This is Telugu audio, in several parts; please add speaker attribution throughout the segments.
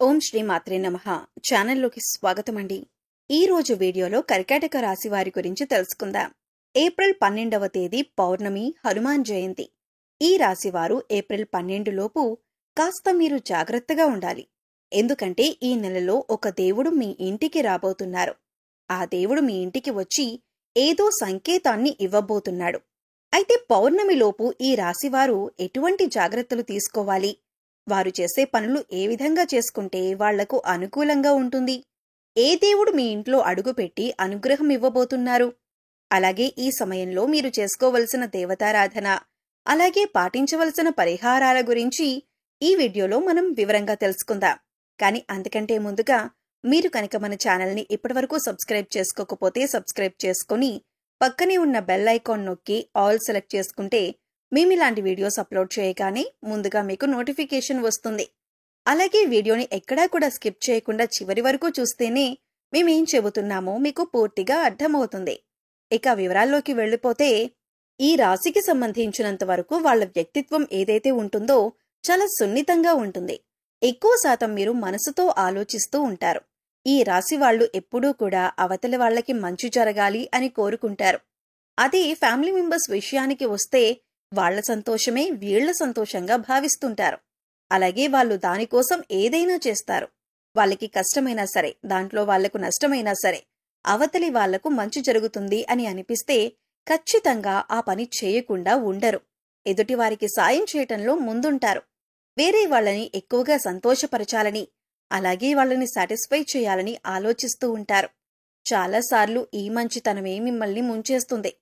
Speaker 1: ఓం శ్రీ మాత్రే నమః. ఛానల్లోకి స్వాగతమండి. ఈ రోజు వీడియోలో కర్కాటక రాశి వారి గురించి తెలుసుకుందాం. ఏప్రిల్ 12వ తేదీ పౌర్ణమి, హనుమాన్ జయంతి. ఈ రాశివారు ఏప్రిల్ 12 లోపు కాస్త మీరు జాగ్రత్తగా ఉండాలి. ఎందుకంటే ఈ నెలలో ఒక దేవుడు మీ ఇంటికి రాబోతున్నారు. ఆ దేవుడు మీ ఇంటికి వచ్చి ఏదో సంకేతాన్ని ఇవ్వబోతున్నాడు. అయితే పౌర్ణమిలోపు ఈ రాశివారు ఎటువంటి జాగ్రత్తలు తీసుకోవాలి? వారు చేసే పనులు ఏ విధంగా చేసుకుంటే వాళ్లకు అనుకూలంగా ఉంటుంది? ఏ దేవుడు మీ ఇంట్లో అడుగుపెట్టి అనుగ్రహం ఇవ్వబోతున్నారు? అలాగే ఈ సమయంలో మీరు చేసుకోవలసిన దేవతారాధన, అలాగే పాటించవలసిన పరిహారాల గురించి ఈ వీడియోలో మనం వివరంగా తెలుసుకుందాం. కానీ అంతకంటే ముందుగా మీరు కనుక మన ఛానల్ని ఇప్పటివరకు సబ్స్క్రైబ్ చేసుకోకపోతే సబ్స్క్రైబ్ చేసుకుని పక్కనే ఉన్న బెల్ ఐకాన్ నొక్కి ఆల్ సెలెక్ట్ చేసుకుంటే మేమిలాంటి వీడియోస్ అప్లోడ్ చేయగానే ముందుగా మీకు నోటిఫికేషన్ వస్తుంది. అలాగే వీడియోని ఎక్కడా కూడా స్కిప్ చేయకుండా చివరి వరకు చూస్తేనే మేమేం చెబుతున్నామో మీకు పూర్తిగా అర్థమవుతుంది. ఇక వివరాల్లోకి వెళ్ళిపోతే, ఈ రాశికి సంబంధించినంత వరకు వాళ్ల వ్యక్తిత్వం ఏదైతే ఉంటుందో చాలా సున్నితంగా ఉంటుంది. ఎక్కువ శాతం మీరు మనసుతో ఆలోచిస్తూ ఉంటారు. ఈ రాశి వాళ్లు ఎప్పుడూ కూడా అవతలి వాళ్లకి మంచి జరగాలి అని కోరుకుంటారు. అదే ఫ్యామిలీ మెంబర్స్ విషయానికి వస్తే వాళ్ల సంతోషమే వీళ్ల సంతోషంగా భావిస్తుంటారు. అలాగే వాళ్ళు దానికోసం ఏదైనా చేస్తారు. వాళ్ళకి కష్టమైనా సరే, దాంట్లో వాళ్లకు నష్టమైనా సరే, అవతలి వాళ్లకు మంచి జరుగుతుంది అని అనిపిస్తే ఖచ్చితంగా ఆ పని చేయకుండా ఉండరు. ఎదుటివారికి సాయం చేయటంలో ముందుంటారు. వేరే వాళ్ళని ఎక్కువగా సంతోషపరచాలని, అలాగే వాళ్ళని సాటిస్ఫై చేయాలని ఆలోచిస్తూ ఉంటారు. చాలాసార్లు ఈ మంచితనమే మిమ్మల్ని ముంచేస్తుంది.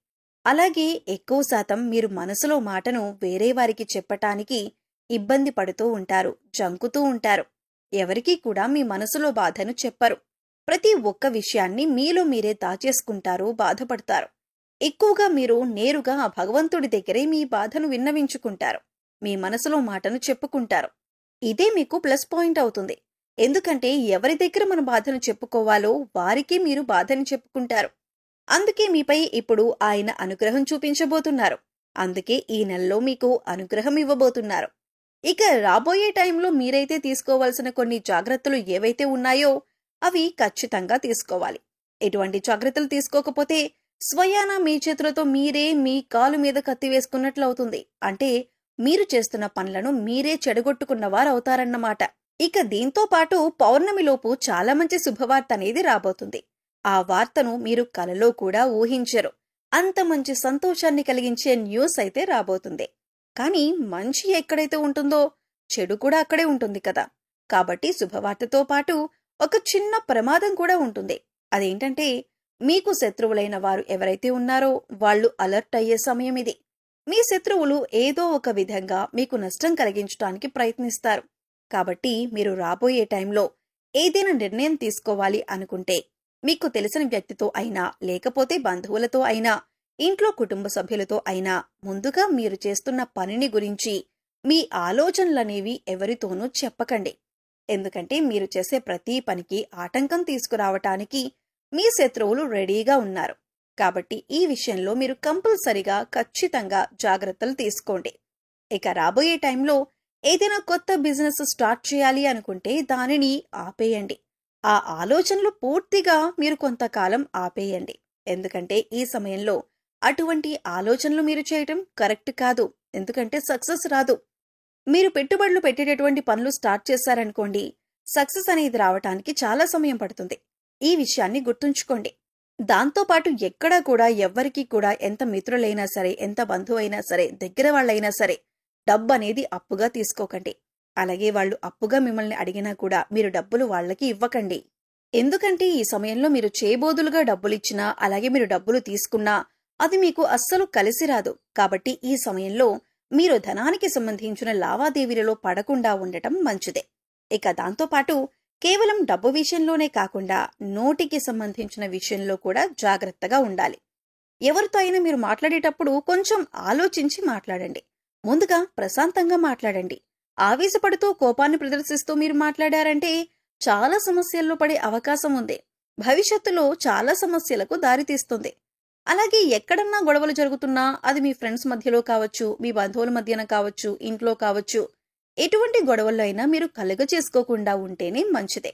Speaker 1: అలాగే ఎక్కువ శాతం మీరు మనసులో మాటను వేరే వారికి చెప్పటానికి ఇబ్బంది పడుతూ ఉంటారు, జంకుతూ ఉంటారు. ఎవరికీ కూడా మీ మనసులో బాధను చెప్పరు. ప్రతి ఒక్క విషయాన్ని మీలో మీరే దాచేసుకుంటారు, బాధపడతారు. ఎక్కువగా మీరు నేరుగా ఆ భగవంతుడి దగ్గరే మీ బాధను విన్నవించుకుంటారు. మీ మనసులో మాటను చెప్పుకుంటారు. ఇదే మీకు ప్లస్ పాయింట్ అవుతుంది. ఎందుకంటే ఎవరి దగ్గర మన బాధను చెప్పుకోవాలో వారికి మీరు బాధని చెప్పుకుంటారు. అందుకే మీపై ఇప్పుడు ఆయన అనుగ్రహం చూపించబోతున్నారు. అందుకే ఈ నెలలో మీకు అనుగ్రహం ఇవ్వబోతున్నారు. ఇక రాబోయే టైంలో మీరైతే తీసుకోవాల్సిన కొన్ని జాగ్రత్తలు ఏవైతే ఉన్నాయో అవి ఖచ్చితంగా తీసుకోవాలి. ఎటువంటి జాగ్రత్తలు తీసుకోకపోతే స్వయాన మీ చేతులతో మీరే మీ కాలు మీద కత్తి వేసుకున్నట్లు అవుతుంది. అంటే మీరు చేస్తున్న పనులను మీరే చెడగొట్టుకున్నవారవుతారన్నమాట. ఇక దీంతో పాటు పౌర్ణమిలోపు చాలా మంచి శుభవార్త అనేది రాబోతుంది. ఆ వార్తను మీరు కలలో కూడా ఊహించరు. అంత మంచి సంతోషాన్ని కలిగించే న్యూస్ అయితే రాబోతుంది. కానీ మంచి ఎక్కడైతే ఉంటుందో చెడు కూడా అక్కడే ఉంటుంది కదా. కాబట్టి శుభవార్తతో పాటు ఒక చిన్న ప్రమాదం కూడా ఉంటుంది. అదేంటంటే, మీకు శత్రువులైన వారు ఎవరైతే ఉన్నారో వాళ్ళు అలర్ట్ అయ్యే సమయం ఇది. మీ శత్రువులు ఏదో ఒక విధంగా మీకు నష్టం కలిగించడానికి ప్రయత్నిస్తారు. కాబట్టి మీరు రాబోయే టైంలో ఏదైనా నిర్ణయం తీసుకోవాలి అనుకుంటే మీకు తెలిసిన వ్యక్తితో అయినా, లేకపోతే బంధువులతో అయినా, ఇంట్లో కుటుంబ సభ్యులతో అయినా ముందుగా మీరు చేస్తున్న పనిని గురించి మీ ఆలోచనలనేవి ఎవరితోనూ చెప్పకండి. ఎందుకంటే మీరు చేసే ప్రతి పనికి ఆటంకం తీసుకురావటానికి మీ శత్రువులు రెడీగా ఉన్నారు. కాబట్టి ఈ విషయంలో మీరు కంపల్సరిగా ఖచ్చితంగా జాగ్రత్తలు తీసుకోండి. ఇక రాబోయే టైంలో ఏదైనా కొత్త బిజినెస్ స్టార్ట్ చేయాలి అనుకుంటే దానిని ఆపేయండి. ఆ ఆలోచనలు పూర్తిగా మీరు కొంతకాలం ఆపేయండి. ఎందుకంటే ఈ సమయంలో అటువంటి ఆలోచనలు మీరు చేయటం కరెక్ట్ కాదు. ఎందుకంటే సక్సెస్ రాదు. మీరు పెట్టుబడులు పెట్టేటటువంటి పనులు స్టార్ట్ చేశారనుకోండి, సక్సెస్ అనేది రావటానికి చాలా సమయం పడుతుంది. ఈ విషయాన్ని గుర్తుంచుకోండి. దాంతోపాటు ఎక్కడా కూడా ఎవ్వరికీ కూడా ఎంత మిత్రులైనా సరే, ఎంత బంధువైనా సరే, దగ్గర వాళ్ళైనా సరే డబ్బు అనేది అప్పుగా తీసుకోకండి. అలాగే వాళ్ళు అప్పుగా మిమ్మల్ని అడిగినా కూడా మీరు డబ్బులు వాళ్ళకి ఇవ్వకండి. ఎందుకంటే ఈ సమయంలో మీరు చేయబోదులుగా డబ్బులిచ్చినా, అలాగే మీరు డబ్బులు తీసుకున్నా అది మీకు అస్సలు కలిసి రాదు. కాబట్టి ఈ సమయంలో మీరు ధనానికి సంబంధించిన లావాదేవీలలో పడకుండా ఉండటం మంచిదే. ఇక దాంతోపాటు కేవలం డబ్బు విషయంలోనే కాకుండా నోటికి సంబంధించిన విషయంలో కూడా జాగ్రత్తగా ఉండాలి. ఎవరితో అయినా మీరు మాట్లాడేటప్పుడు కొంచెం ఆలోచించి మాట్లాడండి. ముందుగా ప్రశాంతంగా మాట్లాడండి. ఆవేశపడుతూ కోపాన్ని ప్రదర్శిస్తూ మీరు మాట్లాడారంటే చాలా సమస్యల్లో పడే అవకాశం ఉంది. భవిష్యత్తులో చాలా సమస్యలకు దారితీస్తుంది. అలాగే ఎక్కడన్నా గొడవలు జరుగుతున్నా అది మీ ఫ్రెండ్స్ మధ్యలో కావచ్చు, మీ బంధువుల మధ్యన కావచ్చు, ఇంట్లో కావచ్చు, ఎటువంటి గొడవల్లో అయినా మీరు కలుగ చేసుకోకుండా ఉంటేనే మంచిదే.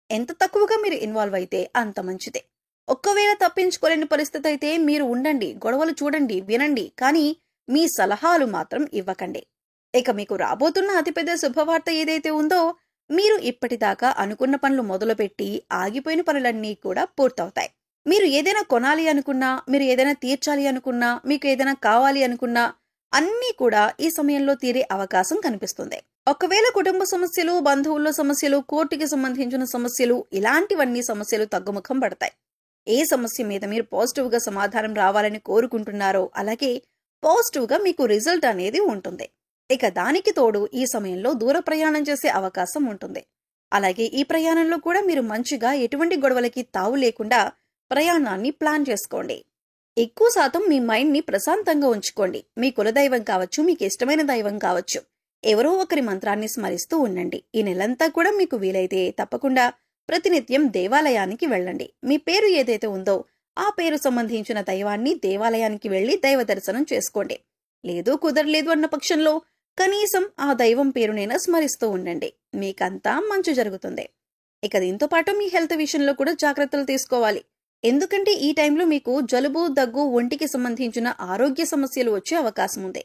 Speaker 1: ఎంత తక్కువగా మీరు ఇన్వాల్వ్ అయితే అంత మంచిదే. ఒక్కవేళ తప్పించుకోలేని పరిస్థితి అయితే మీరు ఉండండి, గొడవలు చూడండి, వినండి, కానీ మీ సలహాలు మాత్రం ఇవ్వకండి. ఇక మీకు రాబోతున్న అతిపెద్ద శుభవార్త ఏదైతే ఉందో, మీరు ఇప్పటిదాకా అనుకున్న పనులు మొదలుపెట్టి ఆగిపోయిన పనులన్నీ కూడా పూర్తవుతాయి. మీరు ఏదైనా కొనాలి అనుకున్నా, మీరు ఏదైనా తీర్చాలి అనుకున్నా, మీకు ఏదైనా కావాలి అనుకున్నా అన్నీ కూడా ఈ సమయంలో తీరే అవకాశం కనిపిస్తుంది. ఒకవేళ కుటుంబ సమస్యలు, బంధువుల్లో సమస్యలు, కోర్టుకి సంబంధించిన సమస్యలు, ఇలాంటివన్నీ సమస్యలు తగ్గుముఖం పడతాయి. ఏ సమస్య మీద మీరు పాజిటివ్ గా సమాధానం రావాలని కోరుకుంటున్నారో అలాగే పాజిటివ్ గా మీకు రిజల్ట్ అనేది ఉంటుంది. ఇక దానికి తోడు ఈ సమయంలో దూర ప్రయాణం చేసే అవకాశం ఉంటుంది. అలాగే ఈ ప్రయాణంలో కూడా మీరు మంచిగా ఎటువంటి గొడవలకి తావు లేకుండా ప్రయాణాన్ని ప్లాన్ చేసుకోండి. ఎక్కువ శాతం మీ మైండ్ ని ప్రశాంతంగా ఉంచుకోండి. మీ కులదైవం కావచ్చు, మీకు ఇష్టమైన దైవం కావచ్చు, ఎవరో ఒకరి మంత్రాన్ని స్మరిస్తూ ఉండండి. ఈ నెలంతా కూడా మీకు వీలైతే తప్పకుండా ప్రతినిత్యం దేవాలయానికి వెళ్ళండి. మీ పేరు ఏదైతే ఉందో ఆ పేరు సంబంధించిన దైవాన్ని దేవాలయానికి వెళ్లి దైవ దర్శనం చేసుకోండి. లేదు కుదరలేదు అన్న పక్షంలో కనీసం ఆ దైవం పేరునైనా స్మరిస్తూ ఉండండి. మీకంతా మంచి జరుగుతుంది. ఇక దీంతో పాటు మీ హెల్త్ విషయంలో కూడా జాగ్రత్తలు తీసుకోవాలి. ఎందుకంటే ఈ టైంలో మీకు జలుబు, దగ్గు, ఒంటికి సంబంధించిన ఆరోగ్య సమస్యలు వచ్చే అవకాశం ఉంది.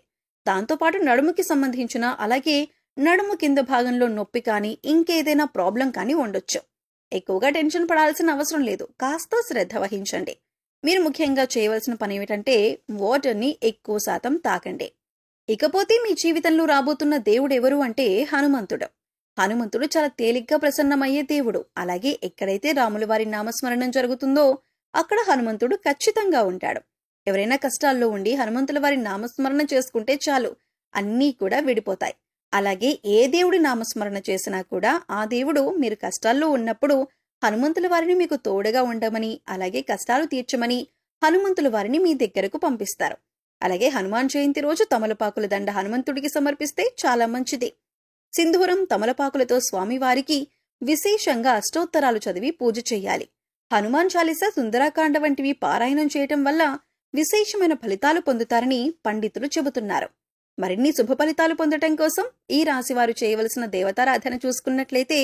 Speaker 1: దాంతోపాటు నడుముకి సంబంధించిన అలాగే నడుము కింద భాగంలో నొప్పి కానీ ఇంకేదైనా ప్రాబ్లం కానీ ఉండొచ్చు. ఎక్కువగా టెన్షన్ పడాల్సిన అవసరం లేదు. కాస్త శ్రద్ధ వహించండి. మీరు ముఖ్యంగా చేయవలసిన పని ఏమిటంటే వాటర్ని ఎక్కువ శాతం తాకండి. ఇకపోతే మీ జీవితంలో రాబోతున్న దేవుడెవరు అంటే హనుమంతుడు. హనుమంతుడు చాలా తేలిగ్గా ప్రసన్నమయ్యే దేవుడు. అలాగే ఎక్కడైతే రాముల వారి నామస్మరణం జరుగుతుందో అక్కడ హనుమంతుడు ఖచ్చితంగా ఉంటాడు. ఎవరైనా కష్టాల్లో ఉండి హనుమంతుల వారి నామస్మరణ చేసుకుంటే చాలు, అన్నీ కూడా విడిపోతాయి. అలాగే ఏ దేవుడి నామస్మరణ చేసినా కూడా ఆ దేవుడు మీరు కష్టాల్లో ఉన్నప్పుడు హనుమంతుల వారిని మీకు తోడుగా ఉండమని, అలాగే కష్టాలు తీర్చమని హనుమంతుల వారిని మీ దగ్గరకు పంపిస్తారు. అలాగే హనుమాన్ జయంతి రోజు తమలపాకుల దండ హనుమంతుడికి సమర్పిస్తే చాలా మంచిది. సింధూరం, తమలపాకులతో స్వామివారికి విశేషంగా అష్టోత్తరాలు చదివి పూజ చెయ్యాలి. హనుమాన్ చాలీసా, సుందరాకాండ వంటివి పారాయణం చేయటం వల్ల విశేషమైన ఫలితాలు పొందుతారని పండితులు చెబుతున్నారు. మరిన్ని శుభ ఫలితాలు పొందటం కోసం ఈ రాశివారు చేయవలసిన దేవతారాధన చూసుకున్నట్లయితే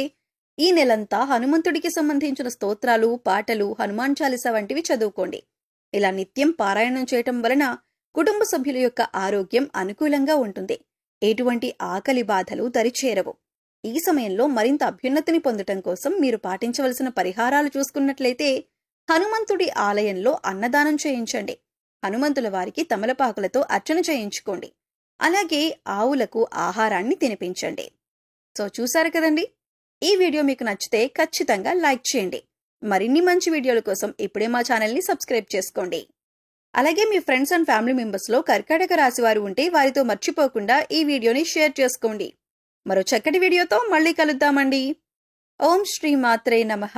Speaker 1: ఈ నెలంతా హనుమంతుడికి సంబంధించిన స్తోత్రాలు, పాటలు, హనుమాన్ చాలీసా వంటివి చదువుకోండి. ఇలా నిత్యం పారాయణం చేయటం వలన కుటుంబ సభ్యుల యొక్క ఆరోగ్యం అనుకూలంగా ఉంటుంది. ఎటువంటి ఆకలి బాధలు దరిచేరవు. ఈ సమయంలో మరింత అభ్యున్నతిని పొందటం కోసం మీరు పాటించవలసిన పరిహారాలు చూసుకున్నట్లయితే హనుమంతుడి ఆలయంలో అన్నదానం చేయించండి. హనుమంతుల వారికి తమలపాకులతో అర్చన చేయించుకోండి. అలాగే ఆవులకు ఆహారాన్ని తినిపించండి. సో చూశారు కదండి, ఈ వీడియో మీకు నచ్చితే ఖచ్చితంగా లైక్ చేయండి. మరిన్ని మంచి వీడియోల కోసం ఇప్పుడే మా ఛానల్ని సబ్స్క్రైబ్ చేసుకోండి. అలాగే మీ ఫ్రెండ్స్ అండ్ ఫ్యామిలీ మెంబర్స్లో కర్కాటక రాశి వారు ఉంటే వారితో మర్చిపోకుండా ఈ వీడియోని షేర్ చేసుకోండి. మరో చక్కటి వీడియోతో మళ్ళీ కలుద్దామండి. ఓం శ్రీ మాత్రే నమః.